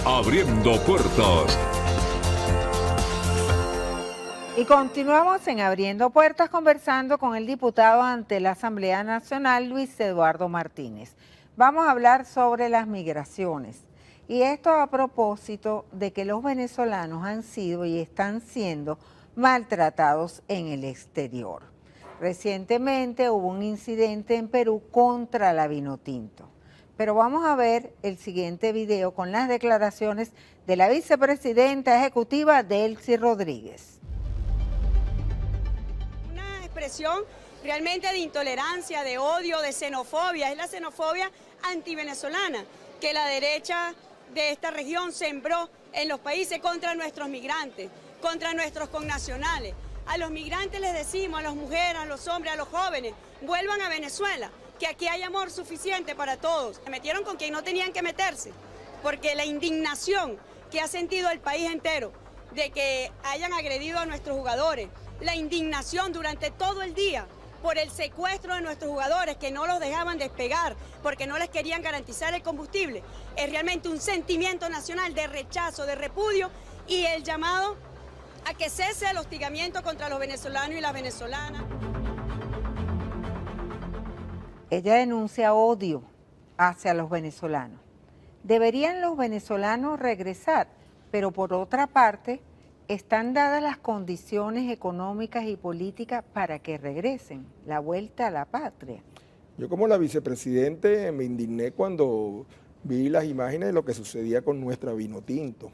Abriendo Puertas. Y continuamos en Abriendo Puertas conversando con el diputado ante la Asamblea Nacional, Luis Eduardo Martínez. Vamos a hablar sobre las migraciones. Y esto a propósito de que los venezolanos han sido y están siendo maltratados en el exterior. Recientemente hubo un incidente en Perú contra la Vinotinto. Pero vamos a ver el siguiente video con las declaraciones de la vicepresidenta ejecutiva Delcy Rodríguez. Una expresión realmente de intolerancia, de odio, de xenofobia. Es la xenofobia antivenezolana que la derecha de esta región sembró en los países contra nuestros migrantes, contra nuestros connacionales. A los migrantes les decimos, a las mujeres, a los hombres, a los jóvenes, vuelvan a Venezuela, que aquí hay amor suficiente para todos. Se metieron con quien no tenían que meterse, porque la indignación que ha sentido el país entero de que hayan agredido a nuestros jugadores, la indignación durante todo el día por el secuestro de nuestros jugadores que no los dejaban despegar porque no les querían garantizar el combustible, es realmente un sentimiento nacional de rechazo, de repudio y el llamado a que cese el hostigamiento contra los venezolanos y las venezolanas. Ella denuncia odio hacia los venezolanos. Deberían los venezolanos regresar, pero por otra parte, están dadas las condiciones económicas y políticas para que regresen, la vuelta a la patria. Yo como la vicepresidente me indigné cuando vi las imágenes de lo que sucedía con nuestra Vinotinto.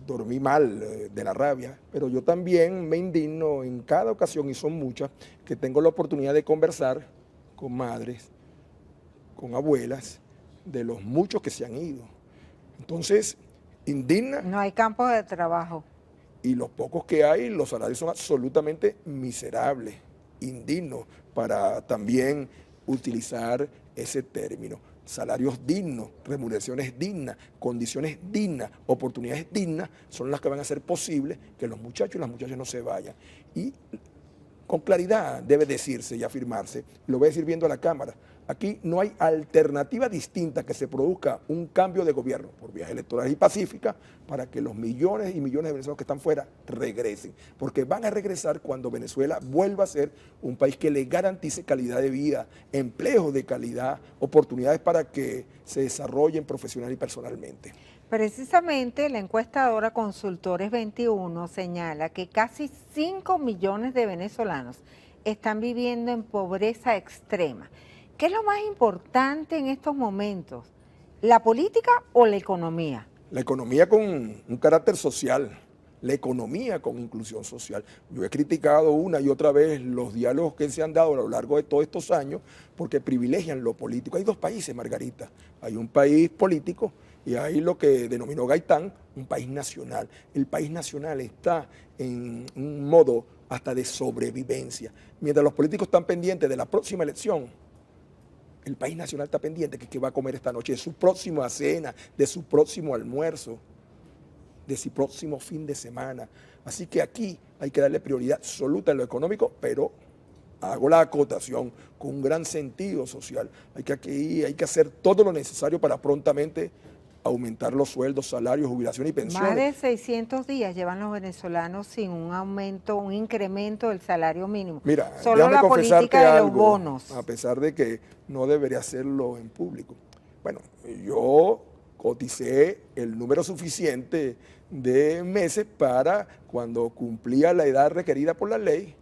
Dormí mal de la rabia, pero yo también me indigno en cada ocasión, y son muchas, que tengo la oportunidad de conversar con madres, con abuelas, de los muchos que se han ido. Entonces, indigna. No hay campos de trabajo. Y los pocos que hay, los salarios son absolutamente miserables, indignos, para también utilizar ese término. Salarios dignos, remuneraciones dignas, condiciones dignas, oportunidades dignas, son las que van a hacer posible que los muchachos y las muchachas no se vayan. Y con claridad debe decirse y afirmarse, lo voy a decir viendo a la Cámara, aquí no hay alternativa distinta que se produzca un cambio de gobierno por vías electorales y pacíficas para que los millones y millones de venezolanos que están fuera regresen, porque van a regresar cuando Venezuela vuelva a ser un país que le garantice calidad de vida, empleos de calidad, oportunidades para que se desarrollen profesional y personalmente. Precisamente la encuestadora Consultores 21 señala que casi 5 millones de venezolanos están viviendo en pobreza extrema. ¿Qué es lo más importante en estos momentos? ¿La política o la economía? La economía con un carácter social, la economía con inclusión social. Yo he criticado una y otra vez los diálogos que se han dado a lo largo de todos estos años porque privilegian lo político. Hay dos países, Margarita. Hay un país político y hay lo que denominó Gaitán un país nacional. El país nacional está en un modo hasta de sobrevivencia. Mientras los políticos están pendientes de la próxima elección, el país nacional está pendiente de qué va a comer esta noche, de su próxima cena, de su próximo almuerzo, de su próximo fin de semana. Así que aquí hay que darle prioridad absoluta en lo económico, pero hago la acotación con un gran sentido social. Hay que hacer todo lo necesario para prontamente aumentar los sueldos, salarios, jubilaciones y pensiones. Más de 600 días llevan los venezolanos sin un aumento, un incremento del salario mínimo. Mira, solo la política de los bonos. A pesar de que no debería hacerlo en público. Bueno, yo coticé el número suficiente de meses para cuando cumplía la edad requerida por la ley,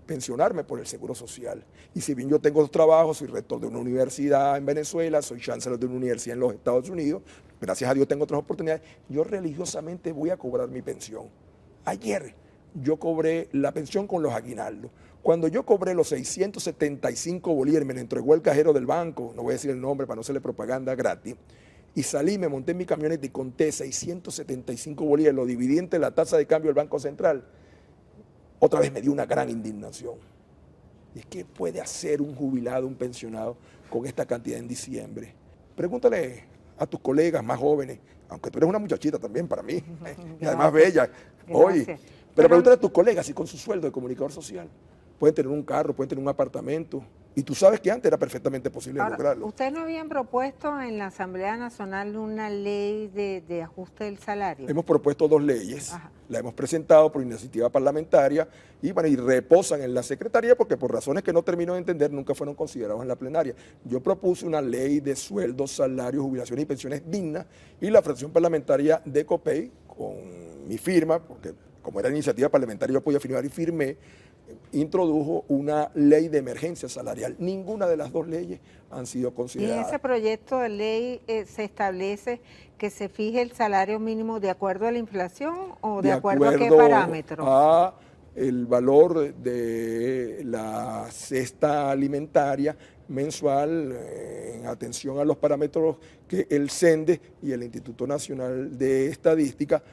pensionarme por el Seguro Social. Y si bien yo tengo dos trabajos, soy rector de una universidad en Venezuela, soy chancellor de una universidad en los Estados Unidos, gracias a Dios tengo otras oportunidades, yo religiosamente voy a cobrar mi pensión. Ayer yo cobré la pensión con los aguinaldos. Cuando yo cobré los 675 bolívares, me lo entregó el cajero del banco, no voy a decir el nombre para no hacerle propaganda gratis, y salí, me monté en mi camioneta y conté 675 bolívares, lo dividí entre la tasa de cambio del Banco Central. Otra vez me dio una gran indignación. ¿Y qué puede hacer un jubilado, un pensionado con esta cantidad en diciembre? Pregúntale a tus colegas más jóvenes, aunque tú eres una muchachita también para mí, y además bella, hoy. Pero pregúntale a tus colegas si con su sueldo de comunicador social pueden tener un carro, pueden tener un apartamento Y tú sabes que antes era perfectamente posible Ahora, lograrlo. ¿ustedes no habían propuesto en la Asamblea Nacional una ley de ajuste del salario? Hemos propuesto 2 leyes, Ajá. la hemos presentado por iniciativa parlamentaria y, bueno, y reposan en la Secretaría porque por razones que no termino de entender nunca fueron considerados en la plenaria. Yo propuse una ley de sueldos, salarios, jubilaciones y pensiones dignas y la fracción parlamentaria de COPEI, con mi firma, porque como era iniciativa parlamentaria yo podía firmar y firmé, introdujo una ley de emergencia salarial. Ninguna de las 2 leyes han sido Y en consideradas. ese proyecto de ley se establece que se fije el salario mínimo de acuerdo a la inflación o de acuerdo a qué parámetros. A el valor de la cesta alimentaria mensual en atención a los parámetros que el CENDE y el Instituto Nacional de Estadística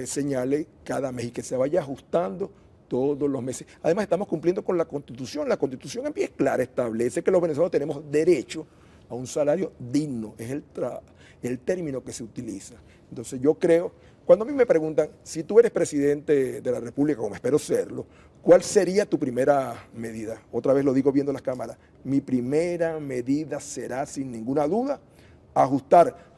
señale cada mes y que se vaya ajustando todos los meses. Además, estamos cumpliendo con la Constitución. La Constitución en pie es clara, establece que los venezolanos tenemos derecho a un salario digno, es el término que se utiliza. Entonces yo creo, cuando a mí me preguntan, si tú eres presidente de la República, como espero serlo, ¿cuál sería tu primera medida? Otra vez lo digo viendo las cámaras. Mi primera medida será, sin ninguna duda, ajustar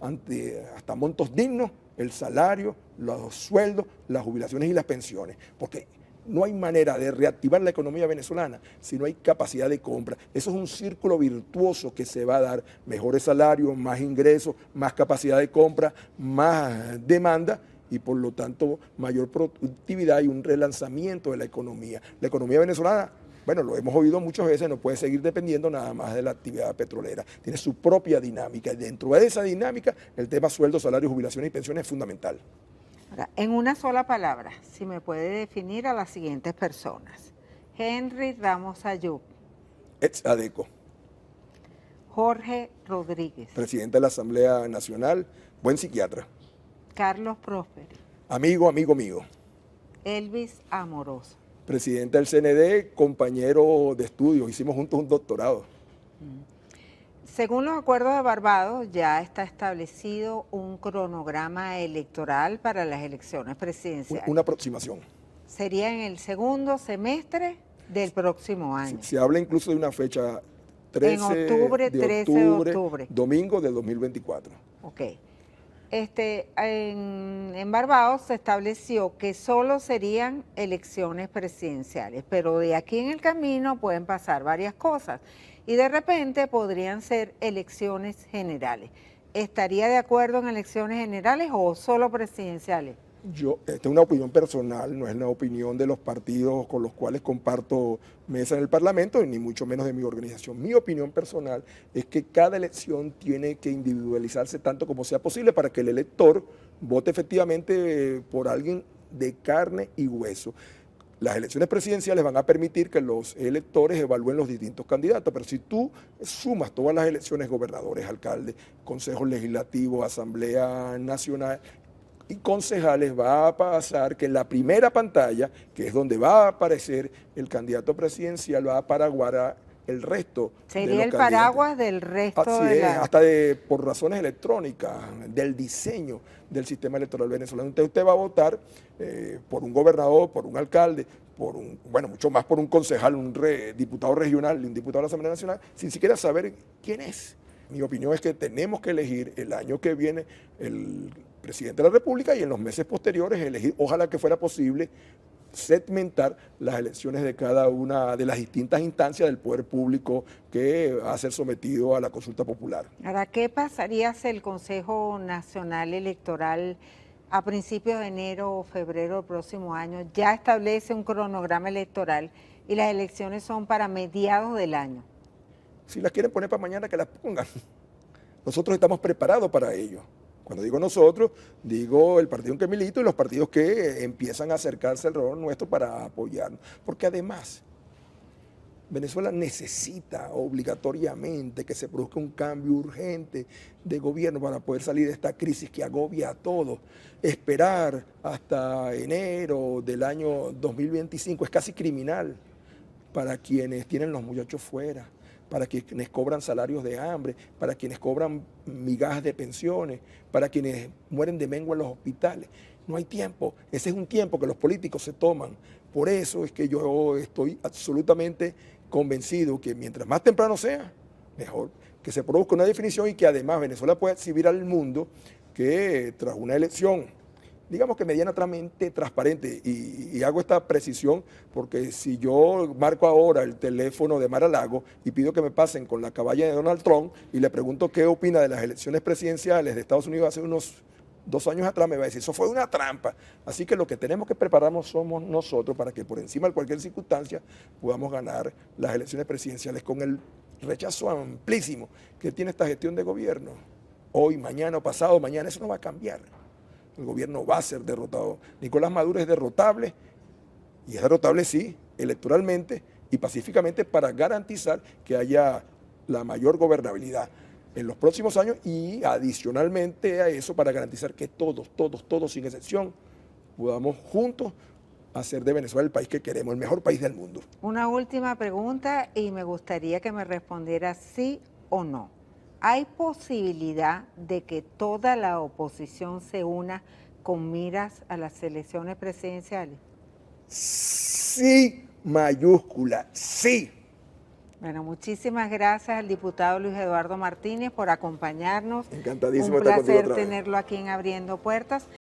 hasta montos dignos el salario, los sueldos, las jubilaciones y las pensiones. Porque no hay manera de reactivar la economía venezolana si no hay capacidad de compra. Eso es un círculo virtuoso que se va a dar. Mejores salarios, más ingresos, más capacidad de compra, más demanda y por lo tanto mayor productividad y un relanzamiento de la economía. La economía venezolana, bueno, lo hemos oído muchas veces, no puede seguir dependiendo nada más de la actividad petrolera. Tiene su propia dinámica y dentro de esa dinámica el tema sueldos, salarios, jubilaciones y pensiones es fundamental. Ahora, en una sola palabra, si me puede definir a las siguientes personas. Henry Ramos Ayub. Ex ADECO. Jorge Rodríguez. Presidente de la Asamblea Nacional, buen psiquiatra. Carlos Próspero. Amigo mío. Elvis Amoroso. Presidente del CND, compañero de estudios, hicimos juntos un doctorado. Según los acuerdos de Barbados, ya está establecido un cronograma electoral para las elecciones presidenciales. Una aproximación. Sería en el segundo semestre del próximo año. Se habla incluso de una fecha 13 de octubre. Domingo del 2024. Ok. En Barbados se estableció que solo serían elecciones presidenciales, pero de aquí en el camino pueden pasar varias cosas y de repente podrían ser elecciones generales. ¿Estaría de acuerdo en elecciones generales o solo presidenciales? Esta es una opinión personal, no es la opinión de los partidos con los cuales comparto mesa en el Parlamento, ni mucho menos de mi organización. Mi opinión personal es que cada elección tiene que individualizarse tanto como sea posible para que el elector vote efectivamente por alguien de carne y hueso. Las elecciones presidenciales van a permitir que los electores evalúen los distintos candidatos, pero si tú sumas todas las elecciones, gobernadores, alcaldes, consejos legislativos, Asamblea Nacional y concejales, va a pasar que en la primera pantalla, que es donde va a aparecer el candidato presidencial, va a paraguar el resto. Sería el paraguas del resto de la... Hasta por razones electrónicas, del diseño del sistema electoral venezolano. Entonces usted va a votar por un gobernador, por un alcalde, mucho más por un concejal, un diputado regional, un diputado de la Asamblea Nacional, sin siquiera saber quién es. Mi opinión es que tenemos que elegir el año que viene el presidente de la República y en los meses posteriores elegir, ojalá que fuera posible, segmentar las elecciones de cada una de las distintas instancias del poder público que va a ser sometido a la consulta popular. Ahora, ¿qué pasaría si el Consejo Nacional Electoral a principios de enero o febrero del próximo año ya establece un cronograma electoral y las elecciones son para mediados del año? Si las quieren poner para mañana, que las pongan. Nosotros estamos preparados para ello. Cuando digo nosotros, digo el partido en que milito y los partidos que empiezan a acercarse al rol nuestro para apoyarnos. Porque además, Venezuela necesita obligatoriamente que se produzca un cambio urgente de gobierno para poder salir de esta crisis que agobia a todos. Esperar hasta enero del año 2025 es casi criminal para quienes tienen los muchachos fuera, para quienes cobran salarios de hambre, para quienes cobran migajas de pensiones, para quienes mueren de mengua en los hospitales. No hay tiempo. Ese es un tiempo que los políticos se toman. Por eso es que yo estoy absolutamente convencido que mientras más temprano sea, mejor, que se produzca una definición y que además Venezuela pueda exhibir al mundo que tras una elección, digamos que medianamente transparente, y hago esta precisión porque si yo marco ahora el teléfono de Mar-a-Lago y pido que me pasen con la caballa de Donald Trump y le pregunto qué opina de las elecciones presidenciales de Estados Unidos hace unos 2 años atrás, me va a decir, eso fue una trampa. Así que lo que tenemos que prepararnos somos nosotros para que por encima de cualquier circunstancia podamos ganar las elecciones presidenciales con el rechazo amplísimo que tiene esta gestión de gobierno. Hoy, mañana o pasado mañana, eso no va a cambiar. El gobierno va a ser derrotado. Nicolás Maduro es derrotable, y es derrotable sí, electoralmente y pacíficamente para garantizar que haya la mayor gobernabilidad en los próximos años y adicionalmente a eso para garantizar que todos, sin excepción, podamos juntos hacer de Venezuela el país que queremos, el mejor país del mundo. Una última pregunta y me gustaría que me respondiera sí o no. ¿Hay posibilidad de que toda la oposición se una con miras a las elecciones presidenciales? Sí, mayúscula, sí. Bueno, muchísimas gracias al diputado Luis Eduardo Martínez por acompañarnos. Encantadísimo Un de estar contigo placer otra vez. tenerlo aquí en Abriendo Puertas.